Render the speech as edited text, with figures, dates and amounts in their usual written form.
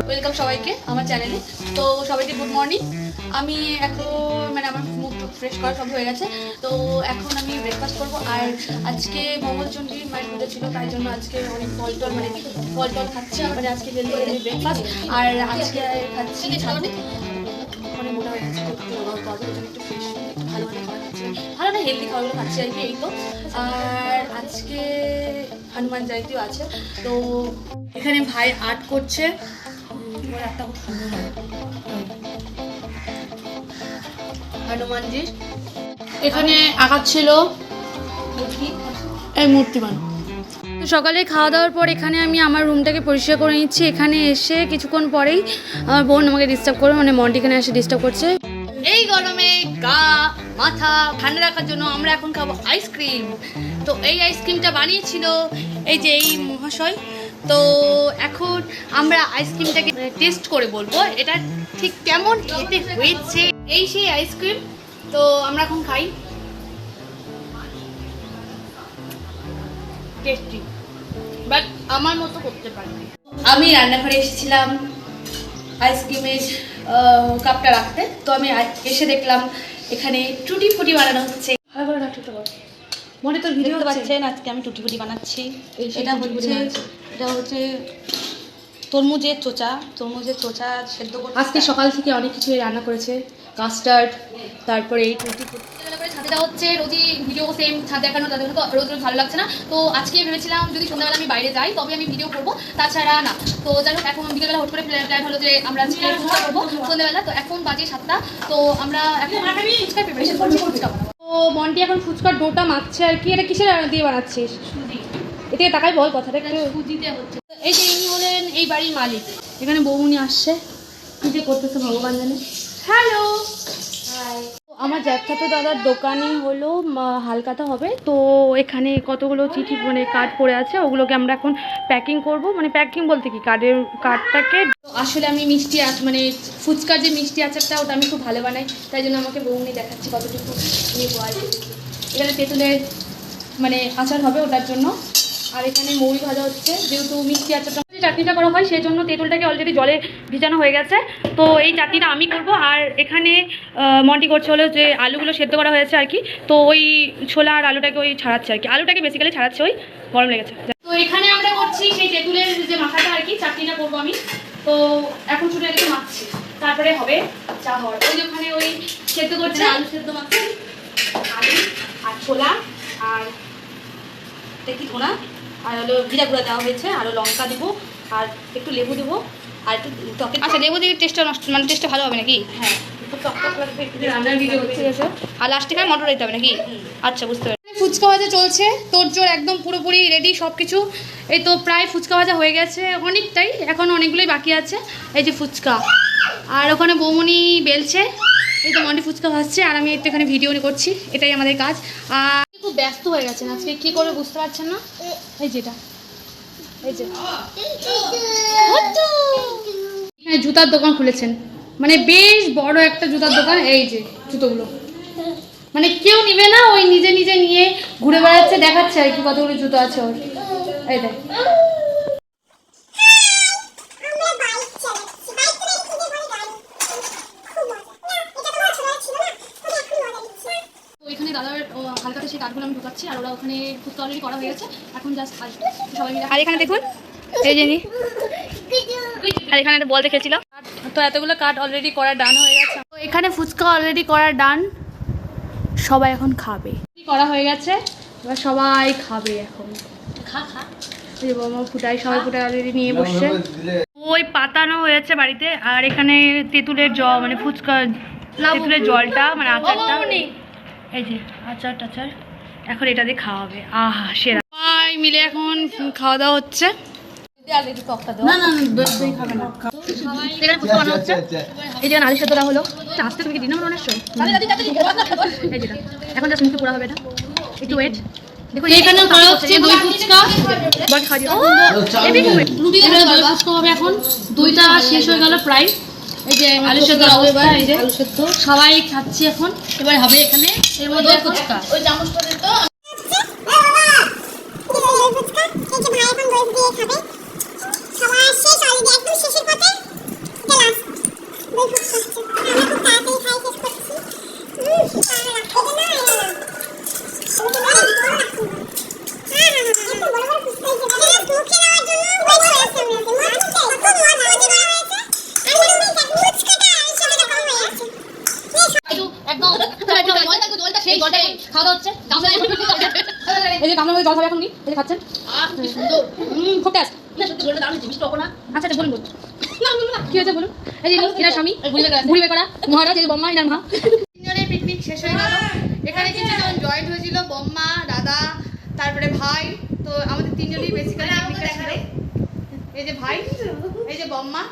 Welcome সবাইকে আমার চ্যানেলে। তো সবাইকে গুড মর্নিং। আমি এখন মানে আমার মুখ ফ্রেশ করা সব হয়ে গেছে। তো এখন আমি ব্রেকফাস্ট করবো। আর আজকে মঙ্গলচণ্ডীর মায়ের পুজো ছিল, তাই জন্য আজকে অনেক ফল টল খাচ্ছি। মানে আজকে হেলদি ব্রেকফাস্ট। আর আজকে খাচ্ছি ছাতু। অনেক মোটা হয়ে গেছে, একটু ফ্রেশ একটু ভালো খাওয়া খাচ্ছি, ভালো না হেলদি খাবারগুলো খাচ্ছি আর কি, এই তো। আর আজকে হনুমান জয়ন্তীও আছে। তো এখানে ভাই আর্ট করছে, একটা খুব সুন্দর হনুমানজির এখানে আঁকাচ্ছিল এই মূর্তি বানানো। তো সকালে খাওয়া দাওয়ার পর এখানে আমি আমার রুমটাকে পরিষ্কার করে নিচ্ছি। এখানে এসে কিছুক্ষণ পরেই আমার বোন আমাকে ডিস্টার্ব করবে, মানে মন্টি এখানে এসে ডিস্টার্ব করছে। এই গরমে গা মাথা ঠান্ডা রাখার জন্য আমরা এখন খাবো আইসক্রিম। তো এই আইসক্রিমটা বানিয়েছিল এই যে এই মহাশয়। তো এখন আমরা আইসক্রিমটাকে টেস্ট করে বলবো এটা ঠিক কেমন খেতে হয়েছে। এই সেই আইসক্রিম, তো আমরা এখন খাই। টেস্টি, বাট আমার মতো করতে পারি। আমি রান্নাঘরে এসেছিলাম আইসক্রিমের কাপটা রাখতে। তো আমি এসে দেখলাম এখানে টুটি ফুটি বানানো হচ্ছে। মনে তোর ভিডিও পাচ্ছেন, আজকে আমি টুটি ফুটি বানাচ্ছি। এটা হচ্ছে তরমুজের চোচা সেদ্ধ করতে। আজকে সকাল থেকে অনেক কিছু রান্না করেছে, কাস্টার্ড, তারপরে এই টুটি ফুটি ছাদেটা হচ্ছে রোজই ভিডিও সেম ছাদ দেখানো, তাদের তো রোজ রোজ ভালো লাগছে না। তো আজকে ভেবেছিলাম যদি সন্ধ্যাবেলা আমি বাইরে যাই তবে আমি ভিডিও করবো, তাছাড়া না। তো যাই হোক এখন বিকেলবেলা হট করে প্ল্যান হলো যে আমরা আজকে ফুচকা করবো সন্ধ্যাবেলা। তো এখন বাজে 7টা। তো আমরা এখন ফুচকার প্রিপারেশন করছি, ফুচকা বানাবো। তো মন্টি এখন ফুচকার ডোটা মাখছে আর কি। এটা কিসের দিয়ে বানাচ্ছিস? এতে টাকাই বল কথাটা সুজিতে হচ্ছে। এই যে ইনি হলেন এই বাড়ির মালিক। এখানে বৌমনি আসছে, কি যে করতেছে ভগবান জানে। হ্যালো, আমার জ্যাঠাতো দাদার দোকানে হলো হালকাতা হবে। তো এখানে কতগুলো চিঠি মানে কার্ড পড়ে আছে, ওগুলোকে আমরা এখন প্যাকিং করব। মানে প্যাকিং বলতে কি কার্ডটাকে আসলে আমি মিষ্টি মানে ফুচকার যে মিষ্টি আচারটা ওটা আমি খুব ভালো বানাই, তাই জন্য আমাকে বৌমনি দেখাচ্ছি কতটুকু নেবো। আর এখানে তেঁতুলের মানে আচার হবে ওটার জন্য। আর এখানে মৌরি ভাজা হচ্ছে, যেহেতু মিষ্টি আচারটা চাটনিটা করা হয় সেই জন্য তেঁতুলটাকে অলরেডি জলে ভিজানো হয়ে গেছে। তো এই চাটনিটা আমি করব। আর এখানে মন্টি করছে হলো যে আলুগুলো সেদ্ধ করা হয়েছে আর কি। তো ওই ছোলা আর আলুটাকে ওই ছাড়াচ্ছে আর কি, আলুটাকে বেসিক্যালি ছাড়াচ্ছে, ওই গরম লেগেছে। তো এখানে আমরা করছি সেই তেঁতুলের যে মাখাটা আর কি, চাটনিটা করবো আমি। তো এখন শুধু এটাকে মাখছি, তারপরে হবে চা হওয়ার। ওই যে ওখানে ওই সেদ্ধ করছে, আলু সেদ্ধ মাখছি, আলু আর ছোলা আর কি ধোনা আর হলো জিরা গুঁড়া দেওয়া হয়েছে, আরও লঙ্কা দেবো আর একটু লেবু দেবো আর একটু টকে। আচ্ছা, লেবু দিয়ে টেস্টটা নষ্ট মানে টেস্টটা ভালো হবে নাকি? হ্যাঁ, একটু টক লাগবে, একটু রান্নার ভিডিও ঠিক আছে। আর লাস্টে খায় মটর দিতে হবে নাকি? আচ্ছা, বুঝতে পারছি। ফুচকা ভাজা চলছে, তোড়জোড় একদম পুরোপুরি রেডি সব কিছু। এই তো প্রায় ফুচকা ভাজা হয়ে গেছে অনেকটাই, এখন অনেকগুলোই বাকি আছে। এই যে ফুচকা, আর ওখানে বৌমনি বেলছে। এই তো মন্টি ফুচকা ভাজছে আর আমি একটু এখানে ভিডিও করছি, এটাই আমাদের কাজ। আর খুব ব্যস্ত হয়ে গেছেন আজকে, কি করে বুঝতে পারছেন না। এই যেটা এই যে এখানে জুতার দোকান খুলেছেন, মানে বেশ বড় একটা জুতার দোকান। এই যে জুতোগুলো মানে কেউ নিবে না, ওই নিজে নিজে নিয়ে ঘুরে বেড়াচ্ছে, দেখাচ্ছে আর কি কতগুলো জুতো আছে ওর। এই দেখ, এখানে দাদার হালকাতে সেই কাঠগুলো আমি ঢুকাচ্ছি। আর ওরা ওখানে ফুচকা অলরেডি করা হয়ে গেছে, এখন জাস্ট সবাই মিলে। আর এখানে দেখুন এই যে আর এখানে বল দেখেছিল। তো এতগুলো কাঠ অলরেডি করা ডান হয়ে গেছে। তো এখানে ফুচকা অলরেডি করা ডান, সবাই এখন খাবে। করা হয়ে গেছে, এবার সবাই খাবে এখন। খা ফুটাই, সবাই ফুটাই অলরেডি নিয়ে বসছে। ওই পাতানো হয়েছে বাড়িতে। আর এখানে তেঁতুলের জল মানে ফুচকা তেঁতুলের জলটা মানে আচারটা, এই যে আচার টাচার এখন এটা দিয়ে খাওয়া হবে। আহা সেরা। সবাই মিলে এখন খাওয়া দাওয়া হচ্ছে। এই যে আলু সেদ্ধটা হলো, আসতে তুমি কি দিন মনে আসছো? এখন জাস্ট মুখে পুরা হবে না, একটু ওয়েট। দেখো এখানে করা হচ্ছে দই ফুচকা। বাট খাওয়া ফুচকা হবে এখন। দইটা শেষ হয়ে গেল প্রায়। এই যে আলু সেদ্ধ অবস্থা, এই যে আলু সেদ্ধ সবাই খাচ্ছি এখন। এবার হবে এখানে এর মধ্যে ফুচকা। ওই চামচটা দিতে একদম জলটা সেই জলটা খাওয়া হচ্ছে এই যে গামলার মধ্যে জল খাবে এখন এই যে খাচ্ছেন কি সুন্দর খুব টেস্ট না সত্যি জলটা দারুণ মিষ্টি টক না আচ্ছা আচ্ছা বলুন কি হয়েছে বলুন এই যে এনার স্বামী ভুড়ি বেকড়া মহারাজ এই যে বম্মা এনার মা তিনজনের পিকনিক শেষ হয়ে গেল এখানে কিছুজন জয়েন্ট হয়েছিল বম্মা দাদা তারপরে ভাই তো আমাদের তিনজনই বেসিক্যালি পিকনিকটা ছিল এই যে ভাই এই যে বম্মা